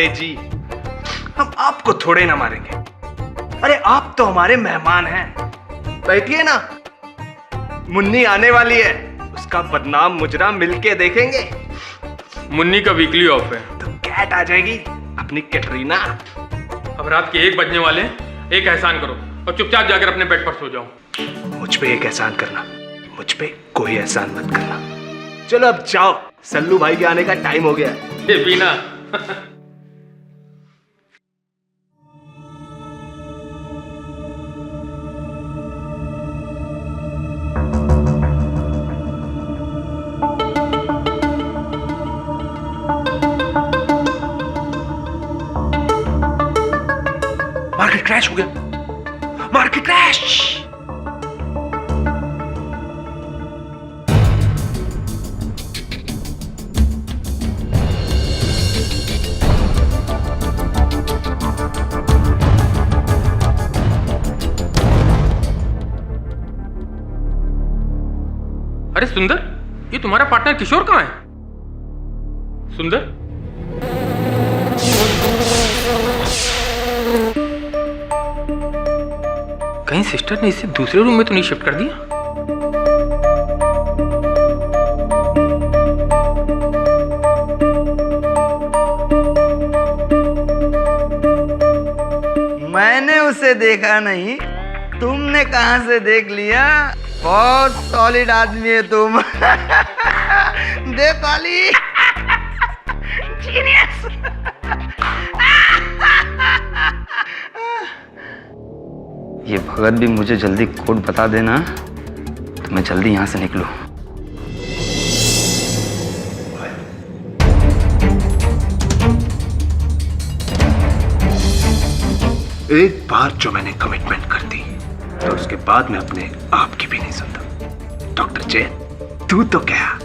पांडे जी, हम आपको थोड़े ना मारेंगे। अरे आप तो हमारे मेहमान हैं। बैठिए ना, मुन्नी आने वाली है, उसका बदनाम मुजरा मिलके देखेंगे। मुन्नी का वीकली ऑफ है तो कैट आ जाएगी, अपनी कैटरीना। अब रात के 1 बजने वाले हैं। एक एहसान करो और चुपचाप जाकर अपने बेड पर सो जाओ। मुझ पे एक एहसान करना, मुझ पे कोई एहसान मत करना। चलो अब जाओ, सल्लू भाई के आने का टाइम हो गया है। ये बीना मार्केट क्रैश हो गया, मार्केट क्रैश। अरे सुंदर, ये तुम्हारा पार्टनर किशोर कहाँ है? सुंदर, कहीं सिस्टर ने इसे दूसरे रूम में तो नहीं शिफ्ट कर दिया? मैंने उसे देखा नहीं, तुमने कहां से देख लिया? बहुत सॉलिड आदमी है तुम। दे ताली। जीनियस। ये भगत भी मुझे जल्दी कोड बता देना तो मैं जल्दी यहां से निकलूं। एक बार जो मैंने कमिटमेंट कर दी तो उसके बाद मैं अपने आप की भी नहीं सुनता। डॉक्टर जैन, तू तो क्या?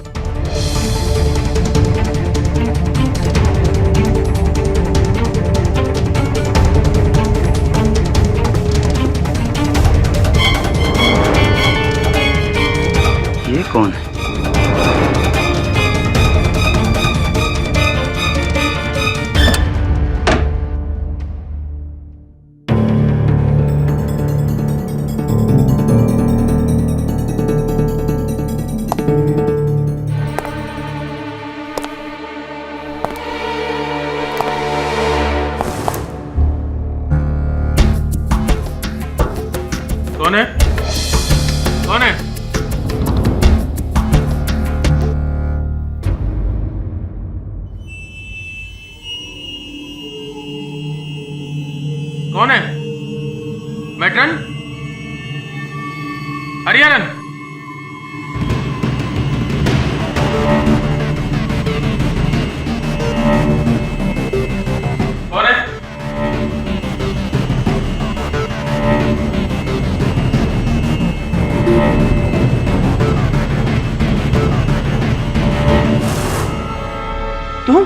ये कौन है? कौन है? कौन है? कौन है? मैट्रन? हरियाणन? कौन है? तुम?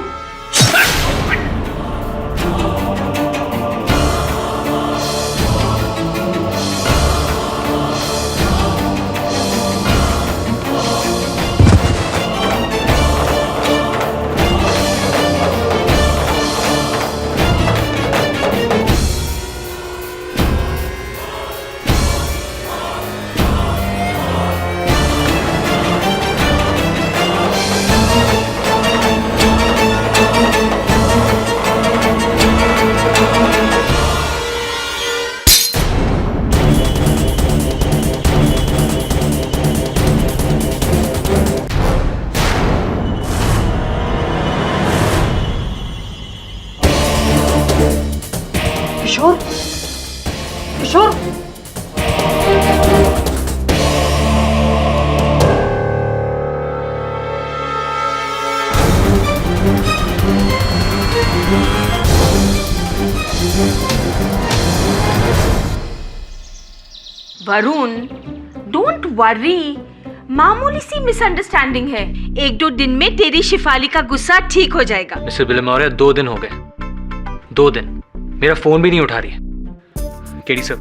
किशोर, किशोर, वरुण, डोंट वरी, मामूली सी मिसअंडरस्टैंडिंग है। 1-2 दिन में तेरी शिफाली का गुस्सा ठीक हो जाएगा। मिस्टर बिलमौर्य, 2 दिन हो गए, 2 दिन मेरा फोन भी नहीं उठा रही है। केडी सर,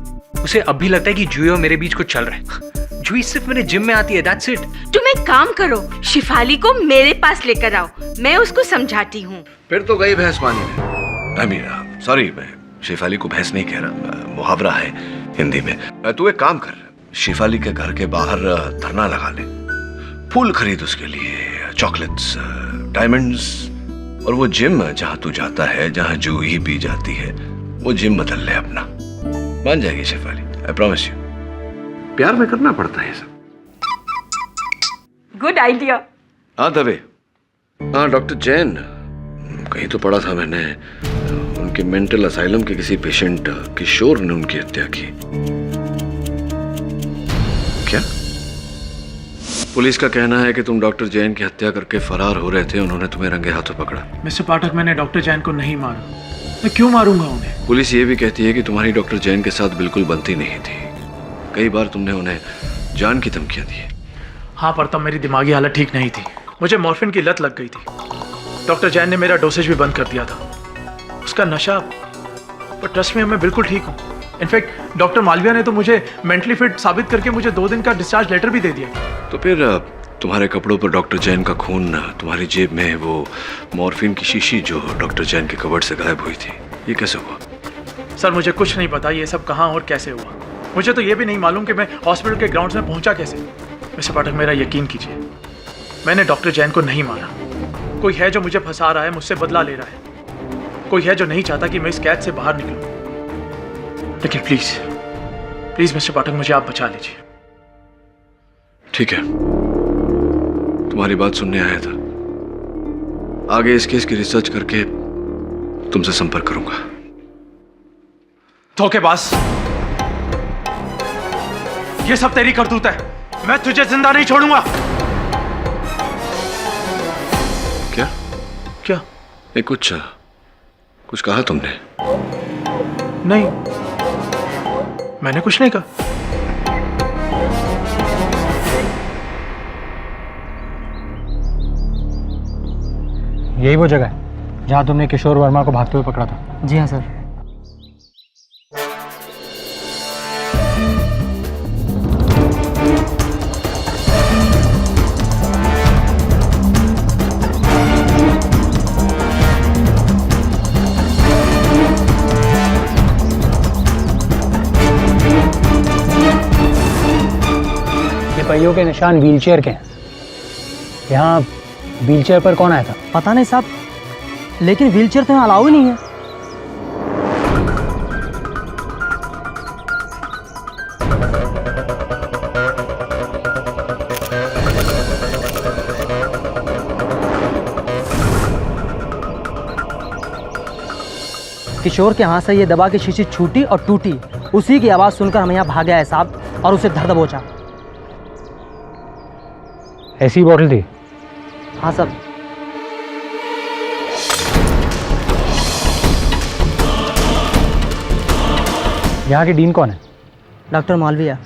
उसे अब भी लगता है कि जूही और मेरे बीच कुछ चल रहा है। जूही सिर्फ मेरे जिम में आती है, दैट्स इट। तुम एक काम करो, शिफाली को मेरे पास लेकर आओ, मैं उसको समझाती हूँ। फिर तो गई भैंस पानी में। आई मीन सॉरी, मैं शेफाली को भैंस नहीं कह रहा, मुहावरा है हिंदी में। तू एक काम कर, शेफाली के घर के बाहर धरना लगा ले, फूल खरीद उसके लिए, चॉकलेट्स, डायमंड्स, और वो जिम जहां तू जाता है, जहां जूही भी जाती है, वो जिम बदल ले अपना। मान जाएगी शेफाली, आई प्रॉमिस यू। प्यार में करना पड़ता है सब। Good idea. हाँ दबे, हाँ डॉक्टर जैन, कहीं तो पढ़ा था मैंने, उनके मेंटल असाइलम के किसी पेशेंट किशोर ने उनकी हत्या की। क्या? पुलिस का कहना है कि तुम डॉक्टर जैन की हत्या करके फरार हो रहे थे, उन्होंने तुम्हें रंगे हाथों पकड़ा। मिस्टर पाठक, मैंने डॉक्टर जैन को नहीं मारा, मैं क्यों मारूंगा उन्हें? पुलिस ये भी कहती है कि तुम्हारी डॉक्टर जैन के साथ बिल्कुल बनती नहीं थी, कई बार तुमने उन्हें जान की धमकियां दी। हाँ, पर तब मेरी दिमागी हालत ठीक नहीं थी, मुझे मॉर्फिन की लत लग गई थी। डॉक्टर जैन ने मेरा डोसेज भी बंद कर दिया था, उसका नशा, पर ट्रस्ट में मैं बिल्कुल ठीक हूँ। इनफैक्ट डॉक्टर मालविया ने तो मुझे मेंटली फिट साबित करके मुझे 2 दिन का डिस्चार्ज लेटर भी दे दिया। तो फिर तुम्हारे कपड़ों पर डॉक्टर जैन का खून, तुम्हारी जेब में वो मॉर्फिन की शीशी जो डॉक्टर जैन के कबर्ड से गायब हुई थी, ये कैसे हुआ? सर, मुझे कुछ नहीं पता ये सब कहाँ और कैसे हुआ। मुझे तो ये भी नहीं मालूम कि मैं हॉस्पिटल के ग्राउंड्स में पहुंचा कैसे। मिस्टर पाठक, मेरा यकीन कीजिए, मैंने डॉक्टर जैन को नहीं मारा। कोई है जो मुझे फंसा रहा है, मुझसे बदला ले रहा है, कोई है जो नहीं चाहता कि मैं इस कैद से बाहर निकलूं। लेकिन प्लीज प्लीज मिस्टर पाठक, मुझे आप बचा लीजिए। ठीक है, तुम्हारी बात सुनने आया था, आगे इस केस की रिसर्च करके तुमसे संपर्क करूंगा। धोखेबाज, ये सब तेरी करतूत है, मैं तुझे जिंदा नहीं छोड़ूंगा। क्या? क्या? ये कुछ कहा तुमने? नहीं, मैंने कुछ नहीं कहा। यही वो जगह है जहां तुमने किशोर वर्मा को भागते हुए पकड़ा था? जी हाँ सर। पहियों के निशान व्हीलचेयर के हैं। यहाँ व्हीलचेयर पर कौन आया था? पता नहीं साहब, लेकिन व्हीलचेयर तो यहाँ अलाउ ही नहीं है। किशोर के हाथ से ये दबा की शीशी छूटी और टूटी, उसी की आवाज सुनकर हम यहाँ भागे आए साहब और उसे धर दबोचा। ऐसी बॉटल थी? हाँ सर। यहाँ की डीन कौन है? Doctor Malviya.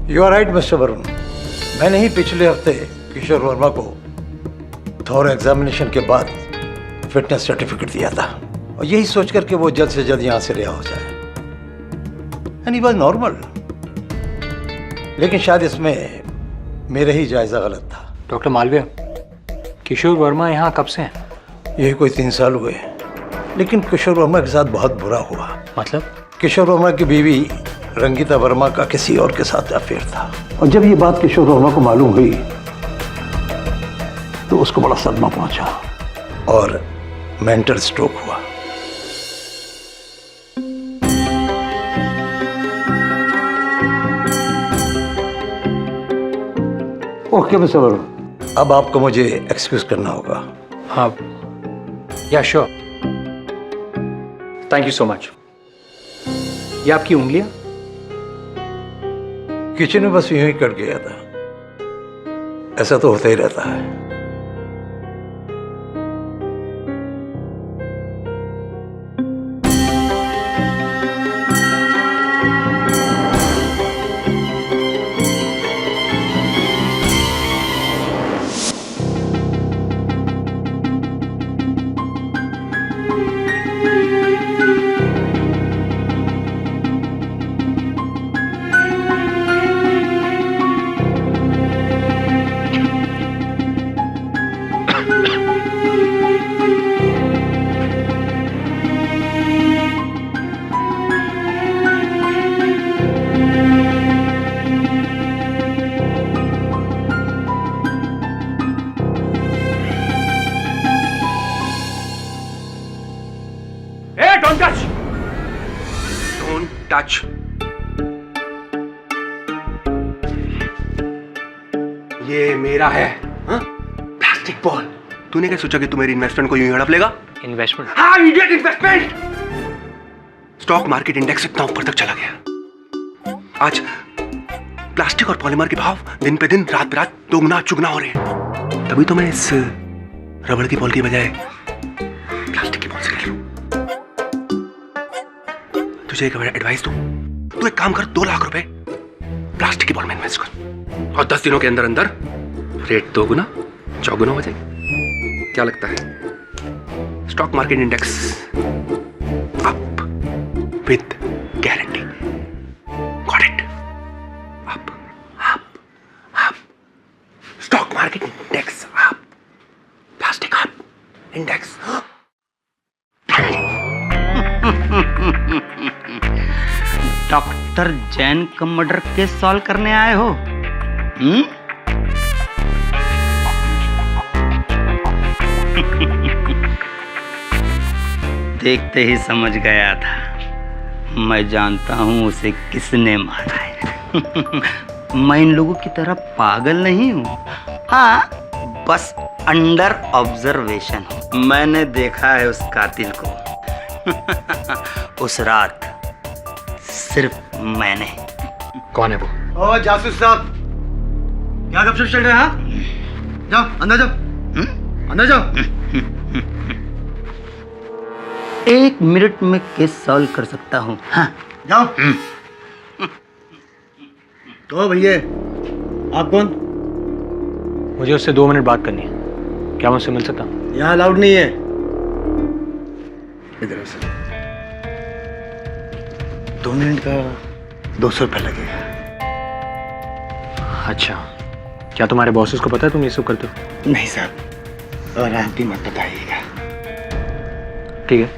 You are right mister Varun, मैंने ही पिछले हफ्ते किशोर वर्मा को थोर एग्जामिनेशन के बाद फिटनेस सर्टिफिकेट दिया था, और यही सोचकर कि वो जल्द से जल्द यहाँ से रिहा हो जाए। एंड ही वाज नॉर्मल, लेकिन शायद इसमें मेरा ही जायजा गलत था। डॉक्टर मालविया, किशोर वर्मा यहाँ कब से हैं? यही कोई 3 साल हुए, लेकिन किशोर वर्मा के साथ बहुत बुरा हुआ। मतलब? किशोर वर्मा की बीवी रंगीता वर्मा का किसी और के साथ अफेयर था, और जब ये बात किशोर वर्मा को मालूम हुई तो उसको बड़ा सदमा पहुंचा और मेंटल स्ट्रोक हुआ। ओके मिस्टर वरुण, अब आपको मुझे एक्सक्यूज करना होगा। हाँ, या sure. Thank you so much. ये आपकी उंगलियां? किचन में बस यूं ही कट गया था, ऐसा तो होता ही रहता है। राज, ये मेरा है। हाँ? Plastic ball. तूने क्या सोचा कि तू मेरी इन्वेस्टमेंट को यूं ही हड़प लेगा? इन्वेस्टमेंट? हाँ, idiot, investment. Stock market index इतना ऊपर तक चला गया। आज प्लास्टिक और पॉलीमर के भाव दिन पे दिन, रात पे रात दोगुना चुगना हो रहे हैं। तभी तो मैं इस रबड़ की बॉल की बजाय प्लास्टिक की बॉल से खेलूं। तुझे एक एडवाइस दूं, तू एक काम कर, 2 लाख रुपए प्लास्टिक की बॉल में इन्वेस्ट कर और 10 दिनों के अंदर अंदर रेट 2 गुना 4 गुना हो जाएगी। क्या लगता है? Stock market index up with guarantee. Got it? Up up up. Stock market index up, plastic up, index. Doctor Jain का मर्डर केस सॉल्व करने आए हो? देखते ही समझ गया था। मैं जानता हूं उसे किसने मारा है। मैं इन लोगों की तरह पागल नहीं हूं। हाँ, बस अंडर ऑब्जर्वेशन। मैंने देखा है उस कातिल को। उस रात सिर्फ मैंने। कौन है वो? ओ जासूस साहब, क्या गपशप चल रहा है? जाओ अंदर जाओ, अंदर जाओ। 1 मिनट में केस सॉल्व कर सकता हूँ। हाँ जाओ। तो भैया आप कौन? मुझे उससे 2 मिनट बात करनी है। क्या मैं उससे मिल सकता हूँ? यहाँ अलाउड नहीं है। इधर से 2 मिनट का 200 रुपये लगेगा। अच्छा, क्या तुम्हारे बॉसेस को पता है तुम ये सब करते हो? नहीं साहब, और आप भी मत बताइएगा। ठीक है।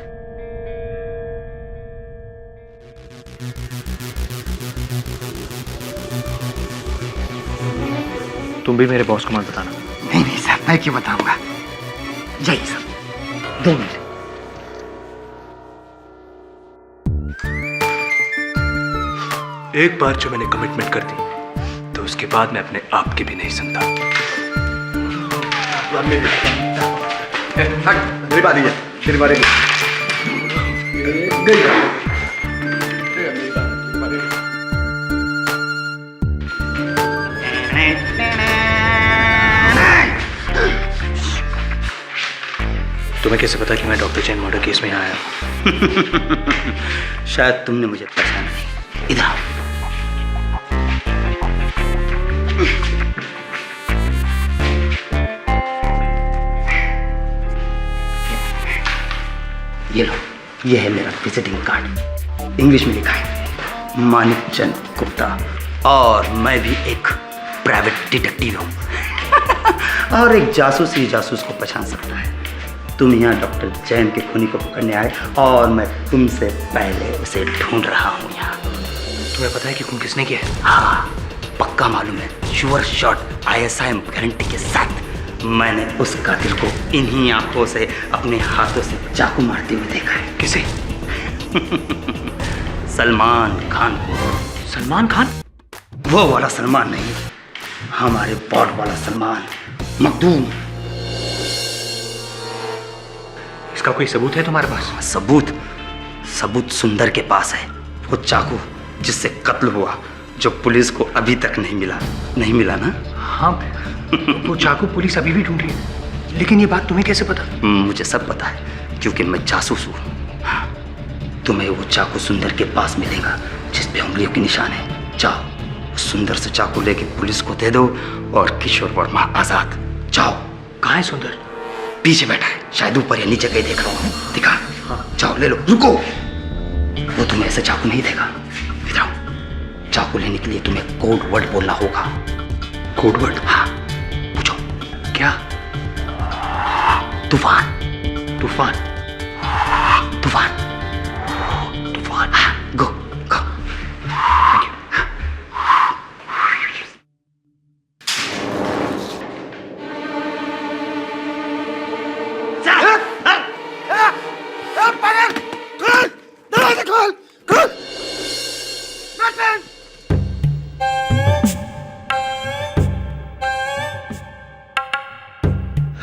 तुम भी मेरे बॉस को मत बताना। नहीं नहीं साहब, मैं क्यों बताऊंगा। जाइए साहब, 2 मिनट। एक बार जो मैंने कमिटमेंट कर दी तो उसके बाद मैं अपने आप की भी नहीं सुनता। मेरी बारी है, मेरी बारी है। तुम्हें कैसे पता कि मैं डॉक्टर जैन मर्डर केस में यहाँ आया हूँ? शायद तुमने मुझे पहचाना नहीं। इधर आओ। ये लो, ये है मेरा विजिटिंग कार्ड। इंग्लिश में लिखा है मानिक चंद गुप्ता, और मैं भी एक प्राइवेट डिटेक्टिव हूँ। और एक जासूस ही जासूस को पहचान सकता है। तुम यहाँ डॉक्टर जैन के खूनी को पकड़ने आए और मैं तुमसे पहले उसे ढूंढ रहा हूँ यहाँ। तुम्हें पता है कि खून किसने किया है? हाँ, पक्का मालूम है। श्योर शॉट, ISI गारंटी के साथ। मैंने उस कातिल को इन्हीं आंखों से अपने हाथों से चाकू मारते हुए देखा है। किसे? सलमान खान को। सलमान खान? वो वाला सलमान नहीं, हमारे बॉड वाला सलमान, मखदूम। इसका कोई सबूत है तुम्हारे पास? सबूत सुंदर के पास है। वो चाकू जिससे कत्ल हुआ, जो पुलिस को अभी तक नहीं मिला ना? हाँ, वो चाकू पुलिस अभी भी ढूंढ रही है। लेकिन ये बात तुम्हें कैसे पता? मुझे सब पता है, क्योंकि मैं जासूस हूँ। तुम्हें वो चाकू सुंदर के पास मिलेगा जिस पे उंगलियों के निशान है। जाओ, सुंदर से चाकू लेके पुलिस को दे दो और किशोर वर्मा आजाद। जाओ। कहाँ है सुंदर? पीछे बैठा है, शायद ऊपर या नीचे कहीं देख रहा हूँ। दिखा। हाँ। जाओ ले लो। रुको, वो तुम्हें ऐसे चाकू नहीं देगा। इधर आओ। चाकू लेने के लिए तुम्हें कोड वर्ड बोलना होगा। Code word? हाँ, पूछो। क्या? तूफान। तूफान? तूफान। तूफान? हाँ, गो गो। Thank you.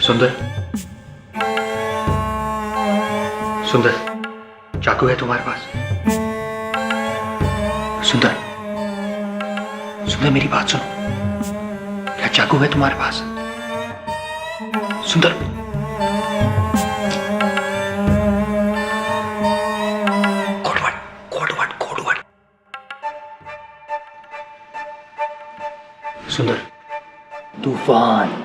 सुंदर, सुंदर, चाकू है तुम्हारे पास? सुंदर, सुंदर मेरी बात सुनो, क्या चाकू है तुम्हारे पास? सुंदर, कोड। सुंदर, तूफान।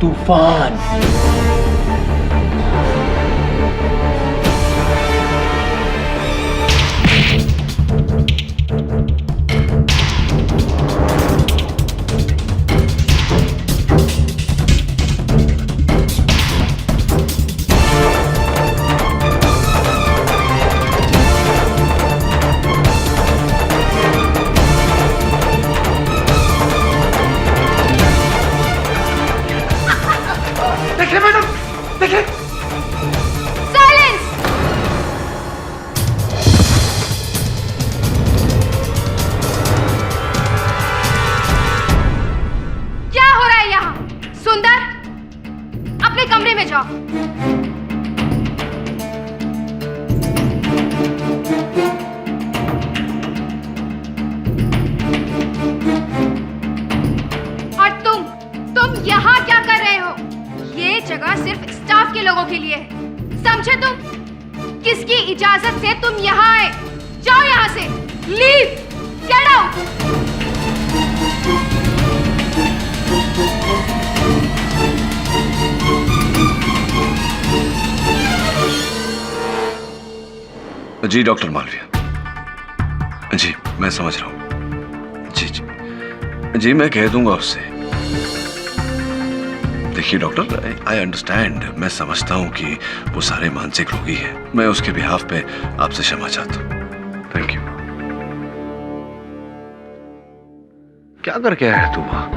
तूफान। देखिए मैडम, देखिए। साइलेंस! क्या हो रहा है यहाँ? सुंदर, अपने कमरे में जाओ। और तुम यहाँ क्या कर रहे हो? ये जगह सिर्फ स्टाफ के लोगों के लिए है, समझे तुम? किसकी इजाजत से तुम यहाँ आए? जाओ यहाँ से, लीव, गेट आउट। जी डॉक्टर मालविया, जी मैं समझ रहा हूँ। जी मैं कह दूंगा उससे। देखिए डॉक्टर, आई अंडरस्टैंड, मैं समझता हूँ कि वो सारे मानसिक रोगी हैं। मैं उसके बिहाफ पे आपसे क्षमा चाहता हूँ। Thank you. क्या करके आया तू वहां?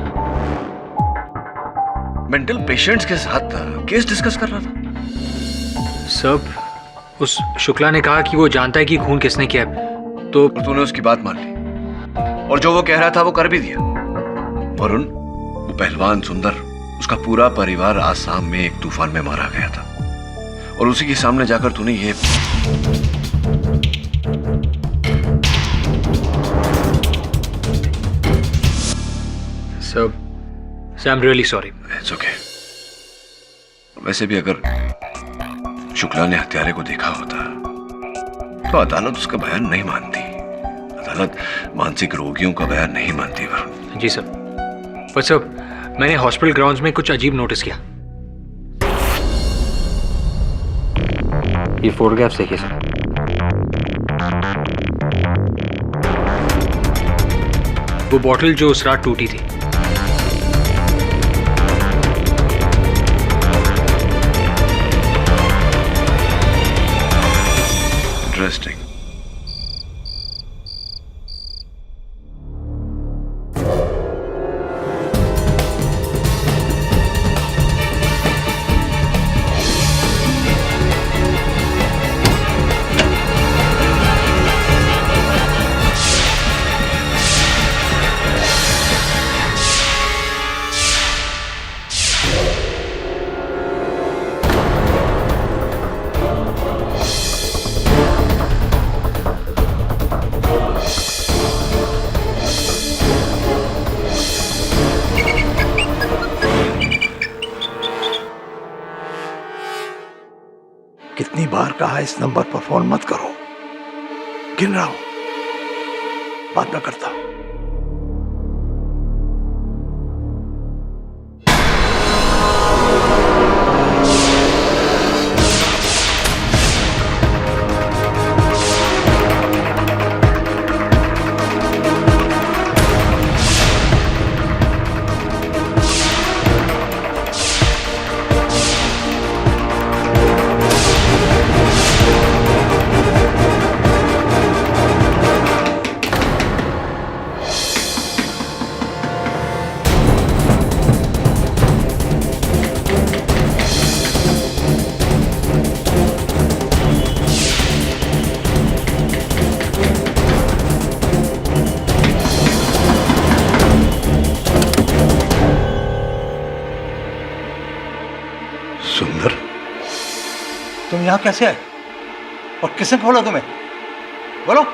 मेंटल पेशेंट्स के साथ केस डिस्कस कर रहा था? सब उस शुक्ला ने कहा कि वो जानता है कि खून किसने किया, तो तूने उसकी बात मान ली और जो वो कह रहा था वो कर भी दिया। वरुण, वो पहलवान सुंदर, उसका पूरा परिवार आसाम में एक तूफान में मारा गया था और उसी के सामने जाकर तूने ये सब I am really sorry. It's okay. वैसे भी अगर शुक्ला ने हत्यारे को देखा होता तो अदालत उसका बयान नहीं मानती। अदालत मानसिक रोगियों का बयान नहीं मानती। वरुण जी सर, पर सर मैंने हॉस्पिटल ग्राउंड्स में कुछ अजीब नोटिस किया। ये फोटोग्राफ्स देखिए सर। वो बॉटल जो उस रात टूटी थी, इंटरेस्टिंग। कितनी बार कहा इस नंबर पर फोन मत करो। गिन रहा हूं, बाद में करता हूं। तुम यहाँ कैसे आए और किसने खोला तुम्हें? बोलो।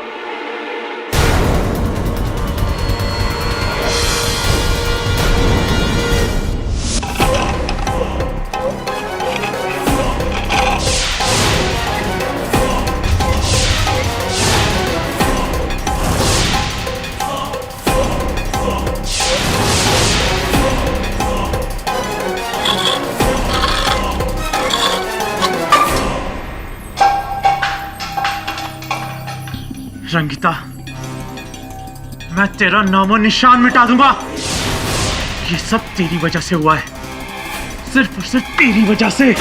रंगीता, मैं तेरा नामो निशान मिटा दूंगा। ये सब तेरी वजह से हुआ है, सिर्फ और सिर्फ तेरी वजह से।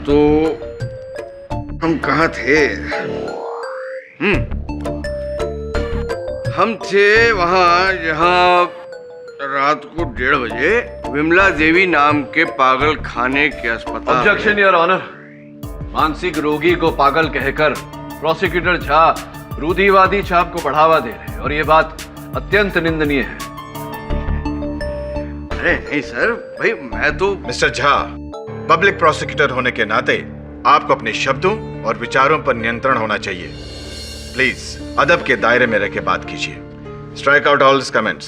तो हम कहाँ थे? हम थे वहां जहां रात को 1:30 बजे विमला देवी नाम के पागल खाने के अस्पताल। Objection your honour. मानसिक रोगी को पागल कहकर प्रोसिक्यूटर झा रूढ़िवादी छाप को बढ़ावा दे रहे हैं और ये बात अत्यंत निंदनीय है। अरे नहीं सर, भाई मैं तो। मिस्टर झा, पब्लिक प्रोसिक्यूटर होने के नाते आपको अपने शब्दों और विचारों पर नियंत्रण होना चाहिए। प्लीज अदब के दायरे में रहकर बात कीजिए। Strike out all comments.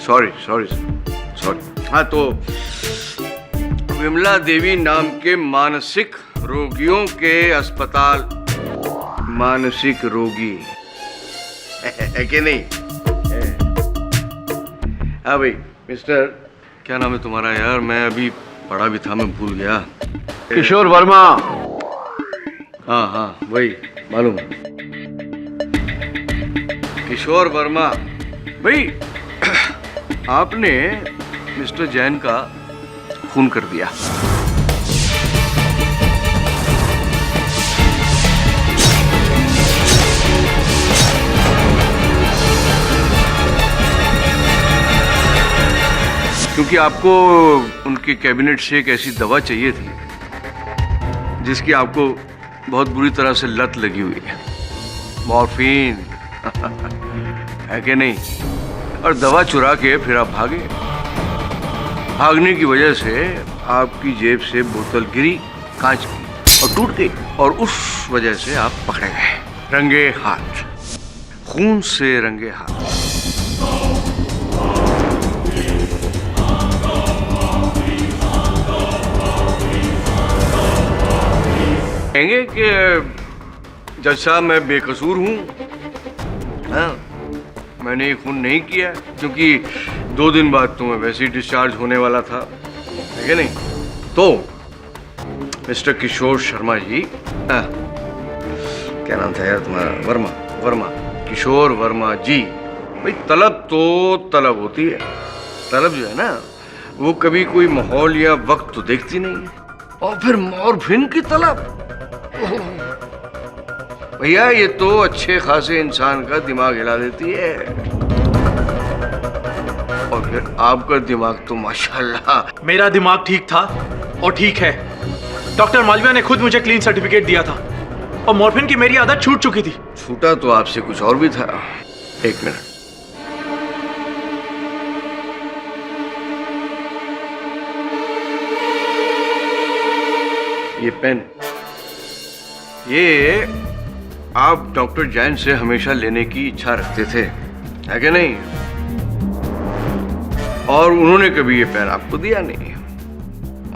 Sorry sorry. हाँ, तो विमला देवी नाम के मानसिक रोगियों के अस्पताल। मानसिक रोगी है कि नहीं? हाँ भाई, मिस्टर क्या नाम है तुम्हारा यार? मैं अभी पढ़ा भी था, मैं भूल गया। किशोर वर्मा। हाँ वही, मालूम। किशोर वर्मा। भाई आपने मिस्टर जैन का खून कर दिया। क्योंकि आपको उनके कैबिनेट से एक ऐसी दवा चाहिए थी जिसकी आपको बहुत बुरी तरह से लत लगी हुई है, मॉर्फिन है कि नहीं? और दवा चुरा के फिर आप भागे। भागने की वजह से आपकी जेब से बोतल गिरी कांच की और टूट गई, और उस वजह से आप पकड़े गए रंगे हाथ, खून से रंगे हाथ। कहेंगे कि जज साहब मैं बेकसूर हूँ, हाँ, मैंने ये खून नहीं किया, क्योंकि 2 दिन बाद तो मैं वैसे ही डिस्चार्ज होने वाला था, है कि नहीं? तो मिस्टर किशोर शर्मा जी, क्या नाम था यार तुम्हारा? वर्मा, किशोर वर्मा जी। भाई तलब तो तलब होती है। तलब जो है ना, वो कभी कोई माहौल या वक्त तो देखती नहीं है। और फिर मॉर्फिन की तलब, भैया ये तो अच्छे खासे इंसान का दिमाग हिला देती है। और फिर आपका दिमाग तो माशाल्लाह। मेरा दिमाग ठीक था और ठीक है। डॉक्टर मालविया ने खुद मुझे क्लीन सर्टिफिकेट दिया था और मॉर्फिन की मेरी आदत छूट चुकी थी। छूटा तो आपसे कुछ और भी था। एक मिनट, ये पेन, ये आप डॉक्टर जैन से हमेशा लेने की इच्छा रखते थे, है कि नहीं? और उन्होंने कभी ये पेन आपको दिया नहीं,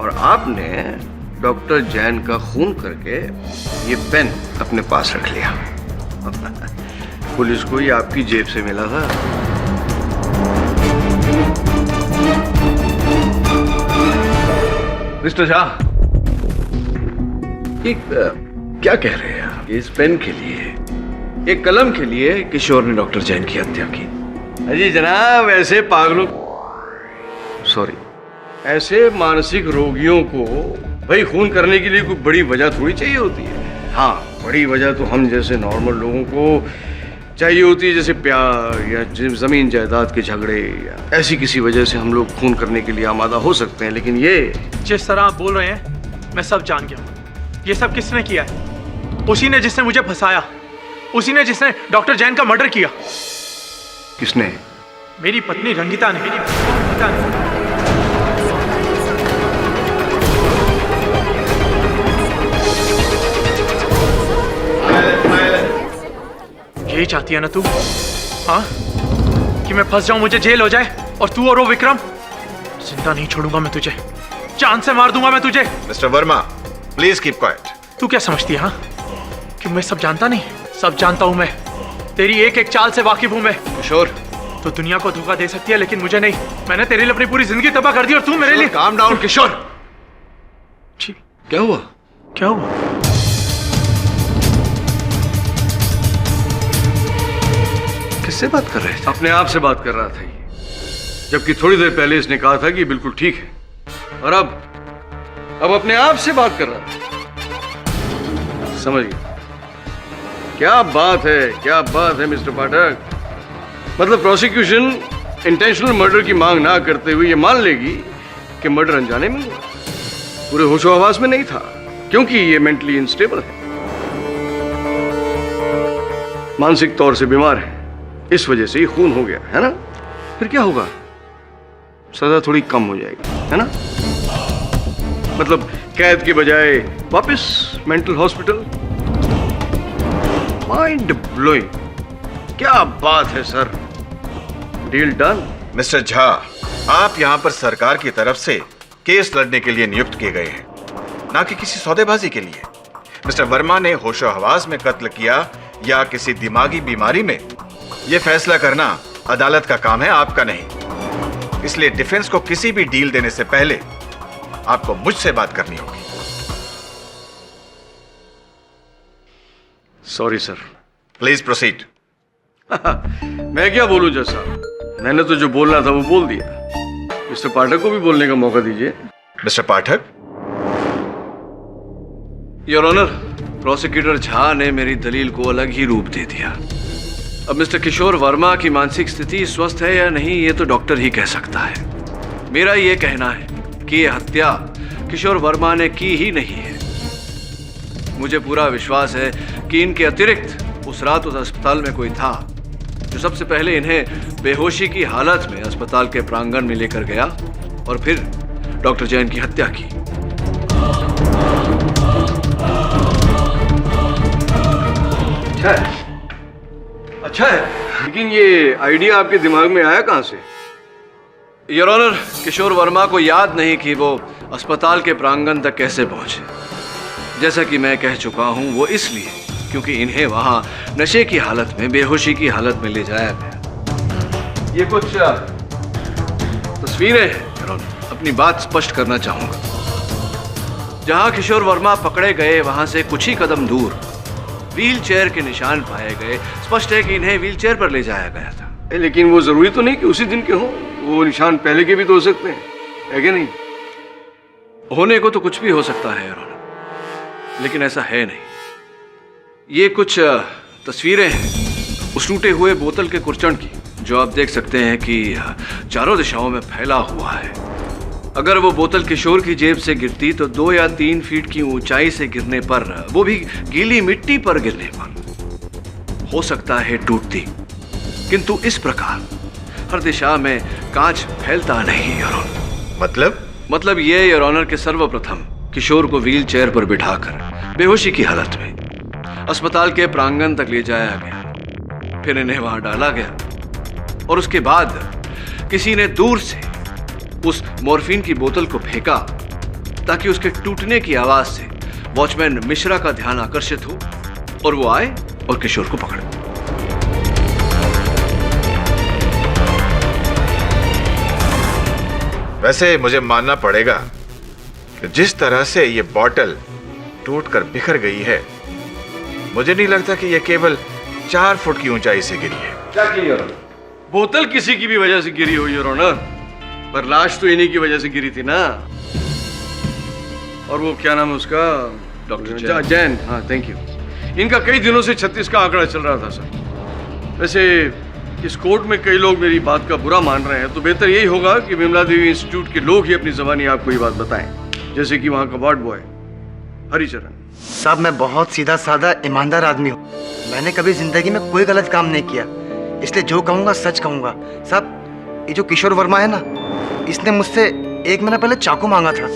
और आपने डॉक्टर जैन का खून करके ये पेन अपने पास रख लिया। पुलिस को ये आपकी जेब से मिला था। मिस्टर झा, क्या कह रहे हैं आप? इस पेन के लिए, एक कलम के लिए किशोर ने डॉक्टर जैन की हत्या की? अजी जनाब, ऐसे पागलों, सॉरी, ऐसे मानसिक रोगियों को भाई खून करने के लिए कोई बड़ी वजह थोड़ी चाहिए होती है। हाँ, बड़ी वजह तो हम जैसे नॉर्मल लोगों को चाहिए होती है, जैसे प्यार या जमीन जायदाद के झगड़े या ऐसी किसी वजह से हम लोग खून करने के लिए आमादा हो सकते हैं, लेकिन ये जिस तरह आप बोल रहे हैं मैं सब जान गया। ये सब किसने किया है? उसी ने जिसने मुझे फंसाया, उसी ने जिसने डॉक्टर जैन का मर्डर किया। किसने? मेरी पत्नी रंगिता ने। यही चाहती है ना तू? हाँ, कि मैं फंस जाऊं, मुझे जेल हो जाए और तू और वो विक्रम? जिंदा नहीं छोड़ूंगा मैं तुझे, जान से मार दूंगा मैं तुझे। Mister Verma, please keep quiet. तू क्या समझती है हाँ, कि मैं सब जानता नहीं? सब जानता हूं मैं, तेरी एक एक चाल से वाकिफ हूं मैं। किशोर, तो दुनिया को धोखा दे सकती है लेकिन मुझे नहीं। मैंने तेरे लिए अपनी पूरी जिंदगी तबाह कर दी और तू मेरे लिए। काम डाउन किशोर। क्या हुआ? क्या हुआ? किससे बात कर रहे थे? अपने आप से बात कर रहा था ये, जबकि थोड़ी देर पहले इसने कहा था कि बिल्कुल ठीक है, और अब अपने आप से बात कर रहा था। समझ गया? क्या बात है, क्या बात है मिस्टर पाठक। मतलब प्रोसिक्यूशन इंटेंशनल मर्डर की मांग ना करते हुए ये मान लेगी कि मर्डर अनजाने में हुआ, पूरे होशो हवास में नहीं था, क्योंकि ये मेंटली अनस्टेबल है, मानसिक तौर से बीमार है, इस वजह से ही खून हो गया है ना। फिर क्या होगा? सजा थोड़ी कम हो जाएगी, है ना। मतलब कैद के बजाय वापस मेंटल हॉस्पिटल। माइंड ब्लोइंग, क्या बात है sir. Deal done. Mister Jha, आप यहाँ पर सरकार की तरफ से केस लड़ने के लिए नियुक्त किए गए हैं, ना कि किसी सौदेबाजी के लिए। मिस्टर वर्मा ने होशो हवास में कत्ल किया या किसी दिमागी बीमारी में, यह फैसला करना अदालत का काम है, आपका नहीं। इसलिए डिफेंस को किसी भी डील देने से पहले आपको मुझसे बात करनी होगी। Sorry sir. Please proceed. मैं क्या बोलूं जज साहब, मैंने तो जो बोलना था वो बोल दिया। मिस्टर पाठक को भी बोलने का मौका दीजिए। Mister Pathak. Your honour, prosecutor Jha ने मेरी दलील को अलग ही रूप दे दिया। अब मिस्टर किशोर वर्मा की मानसिक स्थिति स्वस्थ है या नहीं, ये तो डॉक्टर ही कह सकता है। मेरा ये कहना है कि ये हत्या किशोर वर्मा ने की ही नहीं है। मुझे पूरा विश्वास है कि इनके अतिरिक्त उस रात उस अस्पताल में कोई था जो सबसे पहले इन्हें बेहोशी की हालत में अस्पताल के प्रांगण में लेकर गया और फिर डॉक्टर जैन की हत्या की। अच्छा है, लेकिन ये आइडिया आपके दिमाग में आया कहां से? योर ऑनर, किशोर वर्मा को याद नहीं कि वो अस्पताल के प्रांगण तक कैसे पहुंचे। जैसा कि मैं कह चुका हूं, वो इसलिए क्योंकि इन्हें वहां नशे की हालत में, बेहोशी की हालत में ले जाया गया। ये कुछ तस्वीरें हैं योर ऑनर, अपनी बात स्पष्ट करना चाहूंगा। जहां किशोर वर्मा पकड़े गए वहां से कुछ ही कदम दूर व्हील चेयर के निशान पाए गए। स्पष्ट है कि इन्हें व्हील चेयर पर ले जाया गया था। लेकिन वो जरूरी तो नहीं कि उसी दिन के हों, वो निशान पहले के भी तो हो सकते हैं, है कि नहीं? होने को तो कुछ भी हो सकता है योर ऑनर, लेकिन ऐसा है नहीं। ये कुछ तस्वीरें हैं उस टूटे हुए बोतल के कुर्चन की, जो आप देख सकते हैं कि चारों दिशाओं में फैला हुआ है। अगर वो बोतल किशोर की जेब से गिरती तो 2 या 3 फीट की ऊंचाई से गिरने पर, वो भी गीली मिट्टी पर गिरने पर हो सकता है टूटती, किंतु इस प्रकार हर दिशा में कांच फैलता नहीं योर ऑनर। मतलब ये योर ऑनर के सर्वप्रथम किशोर को व्हील चेयर पर बिठाकर बेहोशी की हालत में अस्पताल के प्रांगण तक ले जाया गया, फिर इन्हें वहां डाला गया और उसके बाद किसी ने दूर से उस मॉर्फिन की बोतल को फेंका ताकि उसके टूटने की आवाज से वॉचमैन मिश्रा का ध्यान आकर्षित हो और वो आए और किशोर को पकड़े। वैसे मुझे मानना पड़ेगा कि जिस तरह से ये बॉटल टूटकर बिखर गई है, मुझे नहीं लगता कि ये केवल 4 फुट की ऊंचाई से गिरी है। क्या क्लियर? बोतल किसी की भी वजह से गिरी हुई योर ऑनर, पर लाश तो इन्हीं की वजह से गिरी थी ना। और वो क्या नाम है उसका? डॉक्टर जैन। हाँ, थैंक यू। इनका कई दिनों से 36 का आंकड़ा चल रहा था सर। वैसे इस कोर्ट में कई लोग मेरी बात का बुरा मान रहे हैं, तो बेहतर यही होगा कि विमला देवी इंस्टीट्यूट के लोग ही अपनी ज़बानी आपको ये बात बताएं, जैसे कि वहाँ का वार्ड बॉय हरिचरण। साहब मैं बहुत सीधा साधा ईमानदार आदमी हूँ, मैंने कभी जिंदगी में कोई गलत काम नहीं किया, इसलिए जो कहूँगा सच कहूँगा। साहब ये जो किशोर वर्मा है ना, इसने मुझसे 1 महीना पहले चाकू मांगा था।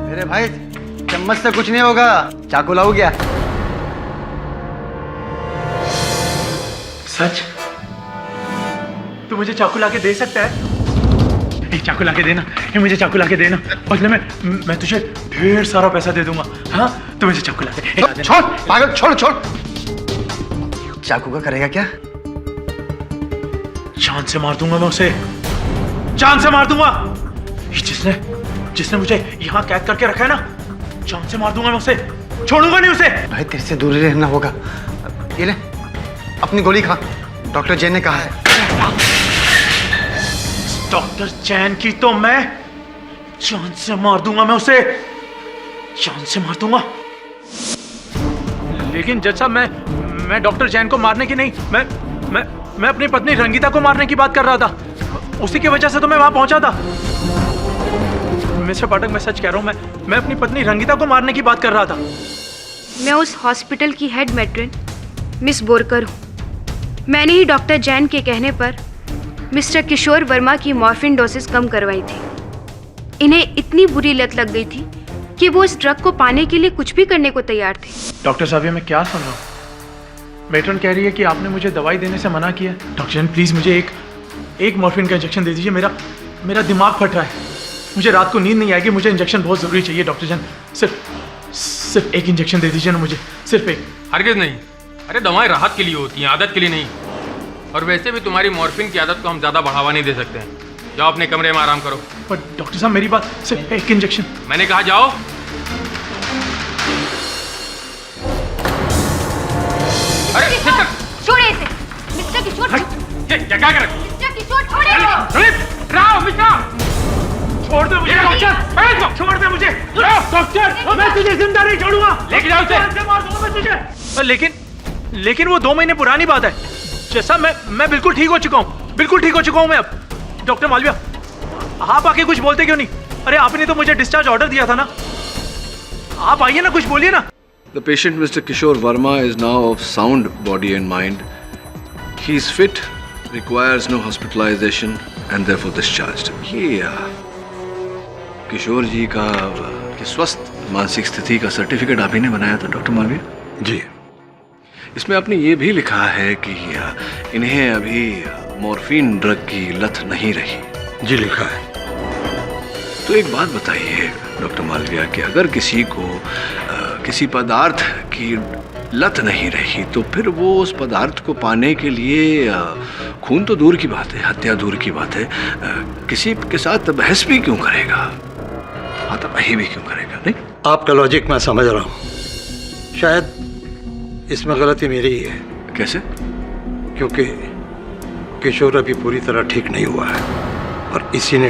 मेरे भाई चम्मच से कुछ नहीं होगा, चाकू लाओ क्या? सच? तू मुझे चाकू लाके दे सकता है? एक चाकू लाके देना, ये मुझे चाकू लाके देना, बदले में मैं तुझे ढेर सारा पैसा दे दूंगा। हाँ तू मुझे चाकू लाके छोड़ पागल, छोड़ छोड़। चाकू का करेगा क्या? जान से मार दूंगा मैं उसे, जान से मार दूंगा। जिसने मुझे यहाँ कैद करके रखा है ना, जान से मार दूंगा मैं उसे, छोड़ूंगा नहीं उसे। भाई तेरे से दूर ही रहना होगा। ये ले अपनी गोली खा, डॉक्टर जैन ने कहा है। डॉक्टर जैन की तो मैं जान से मार दूंगा मैं उसे, जान से मार दूंगा। लेकिन जज साहब मैं डॉक्टर जैन को मारने की नहीं, मैं अपनी पत्नी रंगीता को मारने की बात कर रहा था, उसी की वजह से तो मैं वहां पहुंचा था। मिस्टर पाठक मैं सच कह रहा हूं, मैं अपनी पत्नी रंगीता को मारने की बात कर रहा था। मैं उस हॉस्पिटल की हेड मैट्रन मिस बोरकर हूँ। मैंने ही डॉक्टर जैन के कहने पर मिस्टर किशोर वर्मा की मॉर्फिन डोसेस कम करवाई थी। इन्हें इतनी बुरी लत लग गई थी कि वो इस ड्रग को पाने के लिए कुछ भी करने को तैयार थे। डॉक्टर साहब ये मैं क्या सुन रहा हूँ? मैट्रन कह रही है कि आपने मुझे दवाई देने से मना किया। डॉक्टर जैन प्लीज मुझे एक मॉर्फिन का इंजेक्शन दे दीजिए, मेरा दिमाग फट रहा है, मुझे रात को नींद नहीं आएगी, मुझे इंजेक्शन बहुत जरूरी चाहिए। डॉक्टर जैन सिर्फ एक इंजेक्शन दे दीजिए ना मुझे, सिर्फ एक। हरगिज़ नहीं, अरे दवाएं राहत के लिए होती हैं, आदत के लिए नहीं। और वैसे भी तुम्हारी मॉर्फिन की आदत को हम ज़्यादा बढ़ावा नहीं दे सकते हैं। जाओ अपने कमरे में आराम करो। पर डॉक्टर साहब मेरी बात, सिर्फ एक इंजेक्शन। मैंने कहा जाओ। अरे सिस्टर छोड़े इसे। मिस्टर किशोर, क्या कर रहे हो? मिस्टर किशोर छोड़े इसे। राव मिश्रा, छोड़ दो मुझे डॉक्टर, छोड़ दे मुझे डॉक्टर, मैं तुझे जिंदा नहीं छोड़ूंगा। लेके जाओ उसे। मार दूंगा मैं तुझे। लेकिन वो 2 महीने पुरानी बात है। जैसा मैं बिल्कुल ठीक हो चुका हूँ, बिल्कुल ठीक हो चुका हूँ मैं अब। डॉक्टर मालविया आप आके कुछ बोलते क्यों नहीं? अरे आपने तो मुझे डिस्चार्ज ऑर्डर दिया था ना, आप आइए ना, कुछ बोलिए ना। The patient, Mr. Kishore Verma, is now of sound body and mind. He is fit, requires no hospitalization, and therefore discharged. ये किशोर जी का स्वस्थ मानसिक स्थिति का सर्टिफिकेट आप ही ने बनाया था डॉक्टर मालविया? जी। इसमें आपने ये भी लिखा है कि इन्हें अभी मॉर्फिन ड्रग की लत नहीं रही। जी लिखा है। तो एक बात बताइए डॉक्टर मालविया कि अगर किसी को किसी पदार्थ की लत नहीं रही तो फिर वो उस पदार्थ को पाने के लिए खून तो दूर की बात है, हत्या दूर की बात है, किसी के साथ बहस भी क्यों करेगा, हाथापाई भी क्यों करेगा? नहीं, आपका लॉजिक मैं समझ रहा हूँ, शायद इसमें गलती मेरी ही है। कैसे? क्योंकि किशोर अभी पूरी तरह ठीक नहीं हुआ है और इसी ने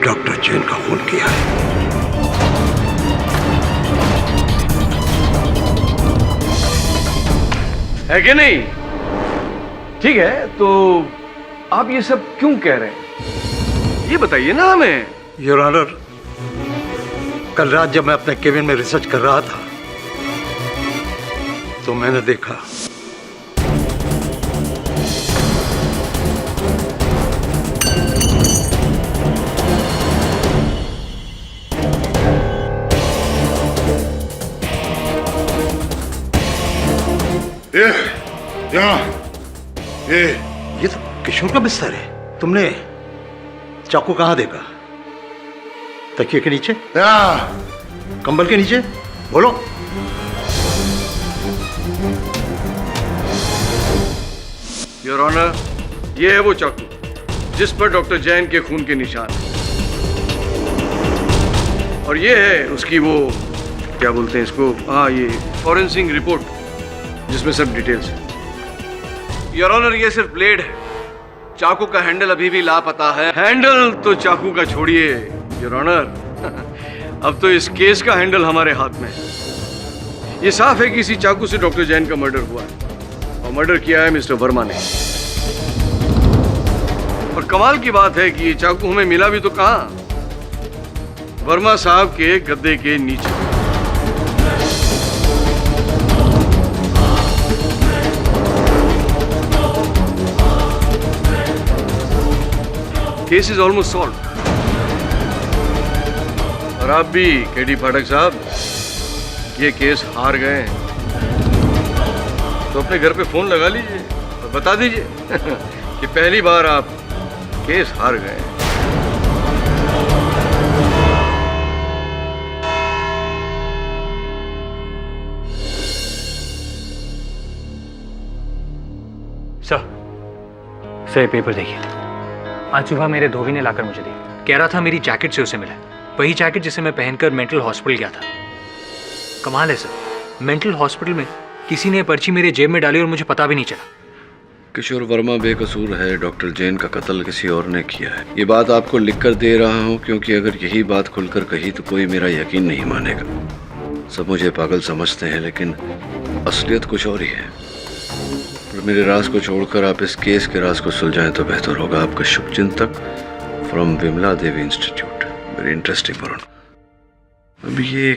डॉक्टर जैन का खून किया है। है कि नहीं? ठीक है, तो आप ये सब क्यों कह रहे हैं, ये बताइए ना हमें। योर ऑनर, कल रात जब मैं अपने केबिन में रिसर्च कर रहा था तो मैंने देखा ये तो किशोर का बिस्तर है। तुमने चाकू कहाँ देखा? तकिए के नीचे? कंबल के नीचे? बोलो। योर ऑनर, ये है वो चाकू जिस पर डॉक्टर जैन के खून के निशान हैं। और ये है उसकी वो क्या बोलते हैं इसको, हाँ, ये फॉरेंसिक रिपोर्ट जिसमें सब डिटेल्स है। योर ऑनर, ये सिर्फ ब्लेड है। चाकू का हैंडल अभी भी लापता है। हैंडल तो चाकू का छोड़िए योर ऑनर, अब तो इस केस का हैंडल हमारे हाथ में है। ये साफ है कि इसी चाकू से डॉक्टर जैन का मर्डर हुआ है और मर्डर किया है मिस्टर वर्मा ने। और कमाल की बात है कि ये चाकू हमें मिला भी तो कहां, वर्मा साहब के गद्दे के नीचे। Case is almost solve. और आप भी केडी पाठक साहब ये केस हार गए हैं, तो अपने घर पे फोन लगा लीजिए और बता दीजिए कि पहली बार आप केस हार गए हैं। सर पेपर देखिए। आज सुबह मेरे धोबी ने लाकर मुझे दी। कह रहा था मेरी जैकेट से उसे मिला, वही जैकेट जिसे मैं पहनकर मेंटल हॉस्पिटल गया था। कमाल है सर, मेंटल हॉस्पिटल में किसी ने पर्ची मेरे जेब में डाली और मुझे पता भी नहीं चला। किशोर वर्मा बेकसूर है, डॉक्टर जैन का कत्ल किसी और ने किया है। ये बात आपको लिखकर दे रहा हूँ क्योंकि अगर यही बात खुलकर कही तो कोई मेरा यकीन नहीं मानेगा। सब मुझे पागल समझते हैं लेकिन असलियत कुछ और ही है। और मेरे राज को छोड़कर आप इस केस के राज को सुलझाएं तो बेहतर होगा। आपका शुभचिंतक from Vimla Devi institute. Very interesting Varun. अभी ये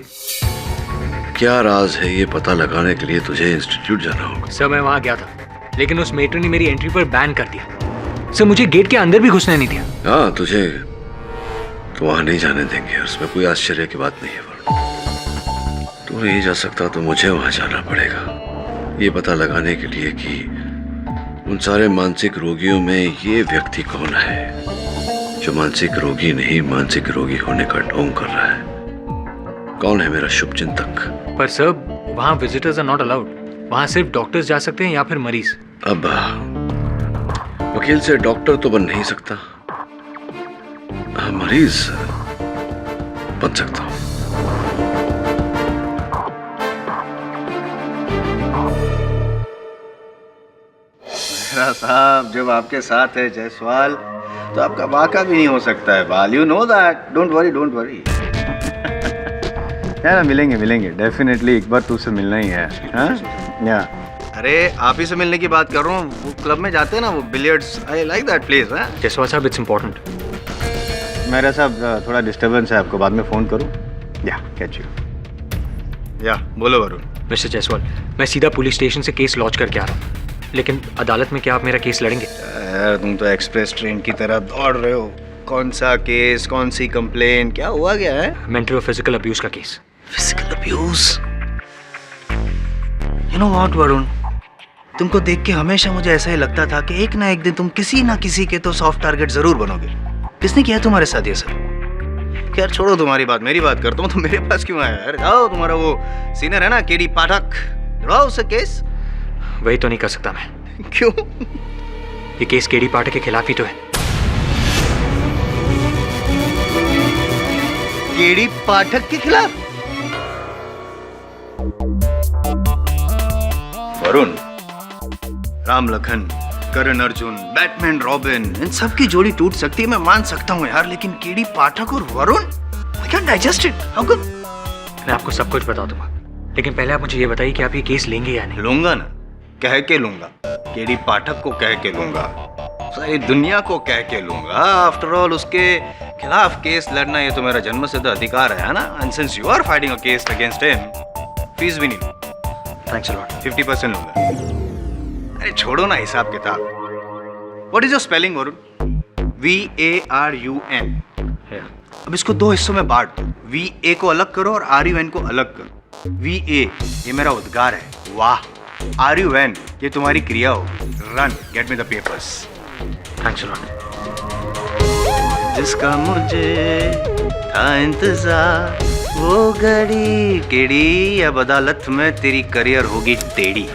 क्या राज है ये पता लगाने के लिए तुझे इंस्टीट्यूट जाना होगा। सर मैं वहाँ गया था लेकिन उस मेट्रो ने मेरी एंट्री पर बैन कर दिया। सर मुझे गेट के अंदर भी घुसने नहीं दिया। हाँ, तुझे तो वहां नहीं जाने देंगे, उसमें कोई आश्चर्य की बात नहीं है वरुण। तू नहीं जा सकता तो मुझे वहां जाना पड़ेगा ये पता लगाने के लिए कि उन सारे मानसिक रोगियों में ये व्यक्ति कौन है जो मानसिक रोगी नहीं मानसिक रोगी होने का ढोंग कर रहा है। कौन है मेरा शुभचिंतक? पर सर वहाँ विजिटर्स आर नॉट अलाउड। वहाँ सिर्फ डॉक्टर्स जा सकते हैं या फिर मरीज। अब वकील से डॉक्टर तो बन नहीं सकता, मरीज बन सकता हूं। साहब जब आपके साथ है जायसवाल तो आपका वाका भी नहीं हो सकता है बाल। You know that. Don't worry don't worry. ना मिलेंगे डेफिनेटली। एक बार तू से मिलना ही है। हाँ या अरे आप ही से मिलने की बात कर रहा हूँ। वो क्लब में जाते हैं ना वो billiards. I like that place. Jaiswal साहब इट्स इम्पोर्टेंट। मेरा साहब थोड़ा डिस्टर्बेंस है, आपको बाद में फोन करूँ? या कैच यू। या बोलो वरुण। मिस्टर जायसवाल मैं सीधा पुलिस स्टेशन से केस लॉन्च करके आ रहा हूँ, लेकिन अदालत में क्या आप मेरा केस लड़ेंगे? यार तुम तो एक्सप्रेस ट्रेन की तरह दौड़ रहे हो। कौन सा केस, कौन सी कंप्लेन, क्या हुआ क्या है? मेंटल और फिजिकल अब्यूज का case. Physical abuse? You know what Varun, तुमको देख के हमेशा मुझे ऐसा ही लगता था कि एक ना एक दिन तुम किसी ना किसी के तो सॉफ्ट टारगेट जरूर बनोगे। किसने किया तुम्हारे साथ ये सब? यार छोड़ो तुम्हारी बात, मेरी बात करता हूँ। तो मेरे पास क्यों आया यार? जाओ, तुम्हारा वो सीनियर है ना केडी पाठक, लड़ाओ उससे केस। वही तो नहीं कर सकता मैं। क्यों? ये केस केडी पाठक के खिलाफ ही तो है। केडी पाठक के खिलाफ? वरुण, राम लखन, करण अर्जुन, बैटमैन रॉबिन, इन सब की जोड़ी टूट सकती है, मैं मान सकता हूँ यार, लेकिन केडी पाठक और Varun, I can't digest it. How come? मैं आपको सब कुछ बता दूंगा, लेकिन पहले आप मुझे ये बताइए कि आप ये केस लेंगे या नहीं? लूंगा ना, कह के लूंगा। केडी पाठक को कह के लूंगा, सारी दुनिया को कह के लूंगा। आफ्टर ऑल उसके खिलाफ केस लड़ना ये तो मेरा जन्मसिद्ध अधिकार है ना। And since you are fighting a case against him, fees भी नहीं लूंगा। Thanks a lot. 50% लूंगा। अरे छोड़ो ना हिसाब किताब। What is your spelling Varun? VARUN। अब इसको दो हिस्सों में बांट दो। VA को अलग करो और RUN को अलग करो। VA ये मेरा उद्गार है, वाह। RUN ये तुम्हारी क्रिया हो, run, get me the papers. Thanks a lot. जिसका मुझे था इंतजार वो घड़ी केडी, अब अदालत में तेरी करियर होगी टेढ़ी।